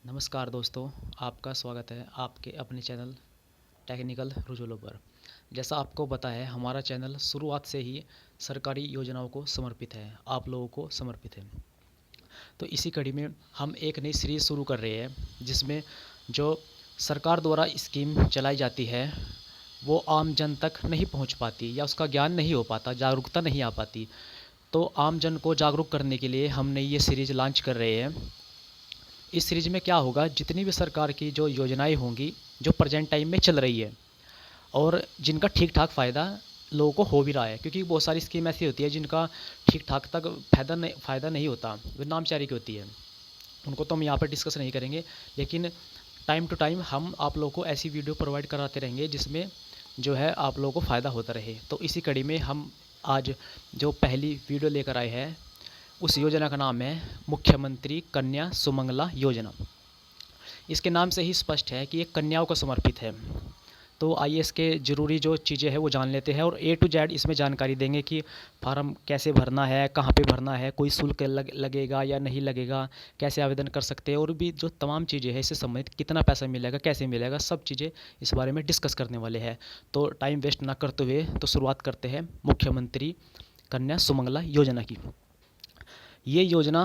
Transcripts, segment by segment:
नमस्कार दोस्तों, आपका स्वागत है आपके अपने चैनल टेक्निकल रुझानों पर। जैसा आपको पता है, हमारा चैनल शुरुआत से ही सरकारी योजनाओं को समर्पित है, आप लोगों को समर्पित है। तो इसी कड़ी में हम एक नई सीरीज़ शुरू कर रहे हैं, जिसमें जो सरकार द्वारा स्कीम चलाई जाती है वो आम जन तक नहीं पहुंच पाती या उसका ज्ञान नहीं हो पाता, जागरूकता नहीं आ पाती। तो आम जन को जागरूक करने के लिए हमने ये सीरीज़ लॉन्च कर रहे हैं। इस सीरीज़ में क्या होगा, जितनी भी सरकार की जो योजनाएं होंगी जो प्रेजेंट टाइम में चल रही है और जिनका ठीक ठाक फ़ायदा लोगों को हो भी रहा है, क्योंकि बहुत सारी स्कीम ऐसी होती है जिनका ठीक ठाक तक फ़ायदा नहीं होता, वो नामचारी की होती है। उनको तो हम यहाँ पर डिस्कस नहीं करेंगे, लेकिन टाइम टू टाइम हम आप लोगों को ऐसी वीडियो प्रोवाइड कराते रहेंगे जिसमें जो है आप लोगों को फ़ायदा होता रहे। तो इसी कड़ी में हम आज जो पहली वीडियो लेकर आए हैं, उस योजना का नाम है मुख्यमंत्री कन्या सुमंगला योजना। इसके नाम से ही स्पष्ट है कि ये कन्याओं को समर्पित है। तो आइए इसके ज़रूरी जो चीज़ें हैं वो जान लेते हैं और ए टू जेड इसमें जानकारी देंगे कि फार्म कैसे भरना है, कहाँ पे भरना है, कोई शुल्क लगेगा या नहीं लगेगा, कैसे आवेदन कर सकते हैं, और भी जो तमाम चीज़ें हैं इससे संबंधित, कितना पैसा मिलेगा, कैसे मिलेगा, सब चीज़ें इस बारे में डिस्कस करने वाले हैं। तो टाइम वेस्ट ना करते हुए तो शुरुआत करते हैं मुख्यमंत्री कन्या सुमंगला योजना की। ये योजना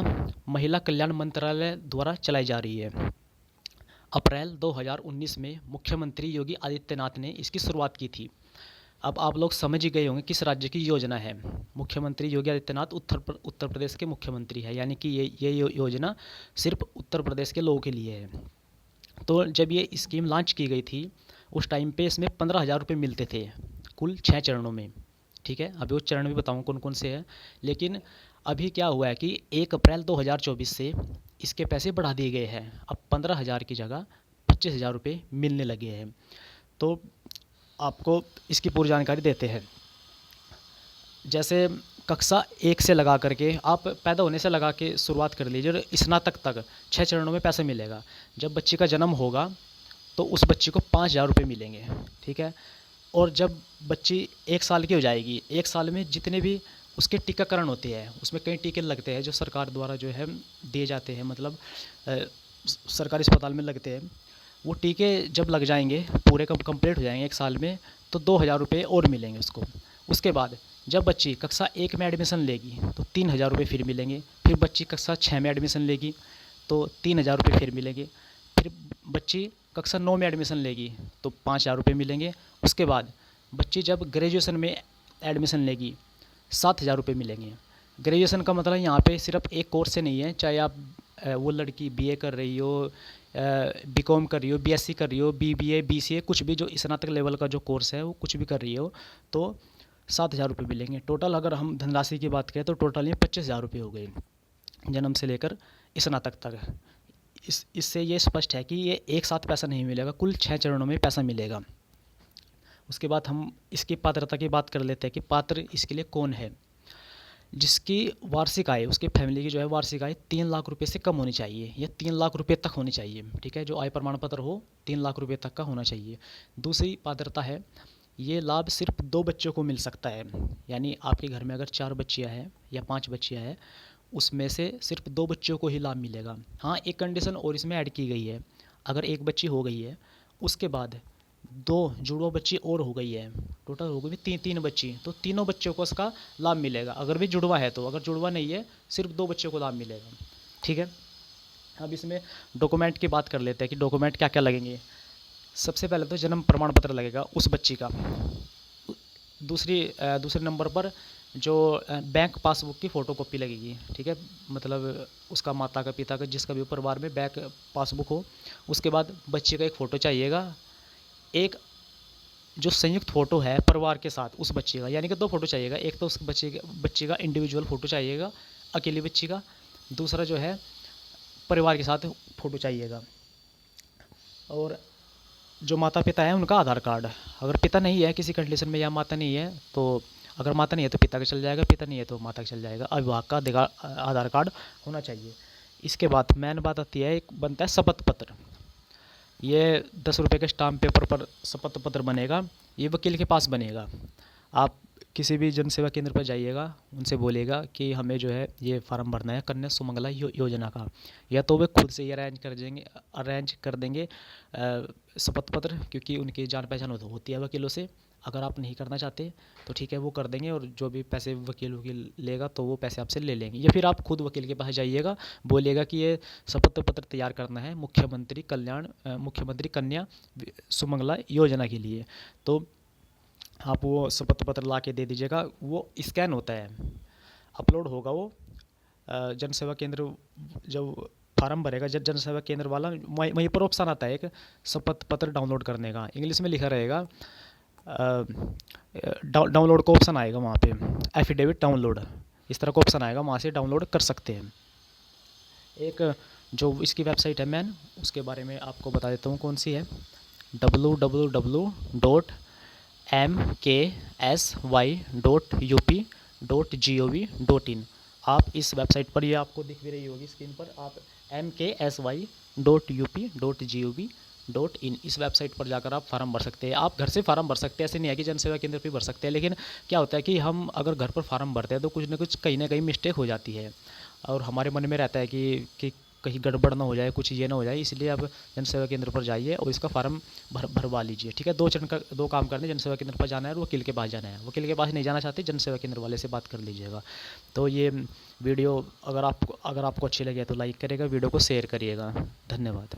महिला कल्याण मंत्रालय द्वारा चलाई जा रही है। अप्रैल 2019 में मुख्यमंत्री योगी आदित्यनाथ ने इसकी शुरुआत की थी। अब आप लोग समझ ही गए होंगे किस राज्य की योजना है। मुख्यमंत्री योगी आदित्यनाथ उत्तर प्रदेश के मुख्यमंत्री है, यानी कि ये योजना सिर्फ उत्तर प्रदेश के लोगों के लिए है। तो जब ये स्कीम लॉन्च की गई थी उस टाइम पे इसमें 15,000 रुपये मिलते थे, कुल 6 चरणों में। ठीक है, अभी वो चरण भी बताऊँ कौन कौन से हैं। लेकिन अभी क्या हुआ है कि 1 अप्रैल 2024 से इसके पैसे बढ़ा दिए गए हैं। अब 15,000 की जगह 25,000 रुपये मिलने लगे हैं। तो आपको इसकी पूरी जानकारी देते हैं। जैसे कक्षा 1 से लगा करके, आप पैदा होने से लगा के शुरुआत कर लीजिए, स्नातक तक 6 चरणों में पैसा मिलेगा। जब बच्चे का जन्म होगा तो उस बच्चे को 5,000 रुपये मिलेंगे। ठीक है, और जब बच्ची 1 साल की हो जाएगी, 1 साल में जितने भी उसके टीकाकरण होते हैं, उसमें कई टीके लगते हैं जो सरकार द्वारा जो है दिए जाते हैं, मतलब सरकारी अस्पताल में लगते हैं। वो टीके जब लग जाएंगे, पूरे कंप्लीट हो जाएंगे 1 साल में, तो 2,000 रुपये और मिलेंगे उसको। उसके बाद जब बच्ची कक्षा 1 में एडमिशन लेगी तो 3,000 रुपये फिर मिलेंगे। फिर बच्ची कक्षा 6 में एडमिशन लेगी तो 3,000 रुपये फिर मिलेंगे। फिर बच्ची कक्षा 9 में एडमिशन लेगी तो 5,000 रुपये मिलेंगे। उसके बाद बच्ची जब ग्रेजुएशन में एडमिशन लेगी 7,000 रुपये मिलेंगे। ग्रेजुएशन का मतलब यहाँ पे सिर्फ एक कोर्स से नहीं है, चाहे आप वो लड़की बीए कर रही हो, बीकॉम कर रही हो, बीएससी कर रही हो, बीबीए, बीसीए, कुछ भी जो स्नातक लेवल का जो कोर्स है वो कुछ भी कर रही हो, तो 7,000 रुपये मिलेंगे। टोटल अगर हम धनराशि की बात करें तो टोटल ये 25,000 रुपये हो गए, जन्म से लेकर स्नातक तक। इससे ये स्पष्ट है कि ये एक साथ पैसा नहीं मिलेगा, कुल 6 चरणों में पैसा मिलेगा। उसके बाद हम इसकी पात्रता की बात कर लेते हैं कि पात्र इसके लिए कौन है। जिसकी वार्षिक आय, उसकी फैमिली की जो है वार्षिक आय 3 लाख रुपए से कम होनी चाहिए, या 3 लाख रुपए तक होनी चाहिए। ठीक है, जो आय प्रमाण पत्र हो 3 लाख रुपए तक का होना चाहिए। दूसरी पात्रता है, ये लाभ सिर्फ 2 बच्चों को मिल सकता है। यानी आपके घर में अगर 4 बच्चियाँ हैं या 5 बच्चियाँ हैं, उसमें से सिर्फ 2 बच्चों को ही लाभ मिलेगा। हाँ, एक कंडीशन और इसमें ऐड की गई है, अगर एक बच्ची हो गई है उसके बाद 2 जुड़वा बच्ची और हो गई है, टोटल हो गई तीन बच्ची, तो तीनों बच्चों को उसका लाभ मिलेगा। अगर भी जुड़वा है तो, अगर जुड़वा नहीं है सिर्फ 2 बच्चों को लाभ मिलेगा। ठीक है, अब इसमें डॉक्यूमेंट की बात कर लेते हैं कि डॉक्यूमेंट क्या क्या लगेंगे। सबसे पहले तो जन्म प्रमाण पत्र लगेगा उस बच्ची का। दूसरे नंबर पर जो बैंक पासबुक की फ़ोटोकॉपी लगेगी। ठीक है, मतलब उसका माता का, पिता का, जिसका भी परिवार में बैंक पासबुक हो। उसके बाद बच्चे का एक फ़ोटो चाहिएगा, एक जो संयुक्त फ़ोटो है परिवार के साथ उस बच्चे का, यानी कि 2 फ़ोटो चाहिएगा। एक तो उस बच्चे का इंडिविजुअल फ़ोटो चाहिएगा, अकेली बच्ची का। दूसरा जो है परिवार के साथ फ़ोटो चाहिएगा। और जो माता पिता है उनका आधार कार्ड, अगर पिता नहीं है किसी कंडीशन में या माता नहीं है तो, अगर माता नहीं है तो पिता का चल जाएगा, पिता नहीं है तो माता का चल जाएगा। अभिभावक का आधार कार्ड होना चाहिए। इसके बाद मेन बात आती है, एक बनता है शपथ पत्र। ये 10 रुपये के स्टाम्प पेपर पर शपथ पत्र बनेगा, ये वकील के पास बनेगा। आप किसी भी जन सेवा केंद्र पर जाइएगा, उनसे बोलिएगा कि हमें जो है ये फार्म भरना है कन्या सुमंगला योजना का, या तो वे खुद से ही अरेंज कर देंगे शपथ पत्र, क्योंकि उनकी जान पहचान होती है वकीलों से। अगर आप नहीं करना चाहते तो ठीक है, वो कर देंगे, और जो भी पैसे वकील लेगा तो वो पैसे आपसे ले लेंगे। या फिर आप खुद वकील के पास जाइएगा, बोलिएगा कि ये शपथ पत्र तैयार करना है मुख्यमंत्री कन्या सुमंगला योजना के लिए, तो आप वो शपथ पत्र ला के दे दीजिएगा। वो स्कैन होता है, अपलोड होगा वो जन सेवा केंद्र, जब फार्म भरेगा जन सेवा केंद्र वाला, वहीं पर ऑप्शन आता है एक शपथ पत्र डाउनलोड करने का, इंग्लिश में लिखा रहेगा, डाउनलोड का ऑप्शन आएगा वहाँ पे, एफिडेविट डाउनलोड, इस तरह का ऑप्शन आएगा, वहाँ से डाउनलोड कर सकते हैं। एक जो इसकी वेबसाइट है मैन, उसके बारे में आपको बता देता हूँ कौन सी है, www.mksy.up.gov.in। आप इस वेबसाइट पर, ये आपको दिख भी रही होगी स्क्रीन पर, आप mksy.up.gov.in इस वेबसाइट पर जाकर आप फार्म भर सकते हैं। आप घर से फार्म भर सकते हैं, ऐसे नहीं है कि जन सेवा केंद्र पे भर सकते हैं, लेकिन क्या होता है कि हम अगर घर पर फार्म भरते हैं तो कुछ ना कुछ कहीं ना कहीं मिस्टेक हो जाती है, और हमारे मन में रहता है कि कहीं गड़बड़ ना हो जाए, कुछ ये ना हो जाए, इसलिए आप जन सेवा केंद्र पर जाइए और इसका फार्म भरवा लीजिए। ठीक है, दो काम करने, जन सेवा केंद्र पर जाना है और वकील के पास जाना है। वकील के पास नहीं जाना चाहते, जन सेवा केंद्र वाले से बात कर लीजिएगा। तो ये वीडियो अगर आपको अच्छी लगे तो लाइक करिएगा, वीडियो को शेयर करिएगा। धन्यवाद।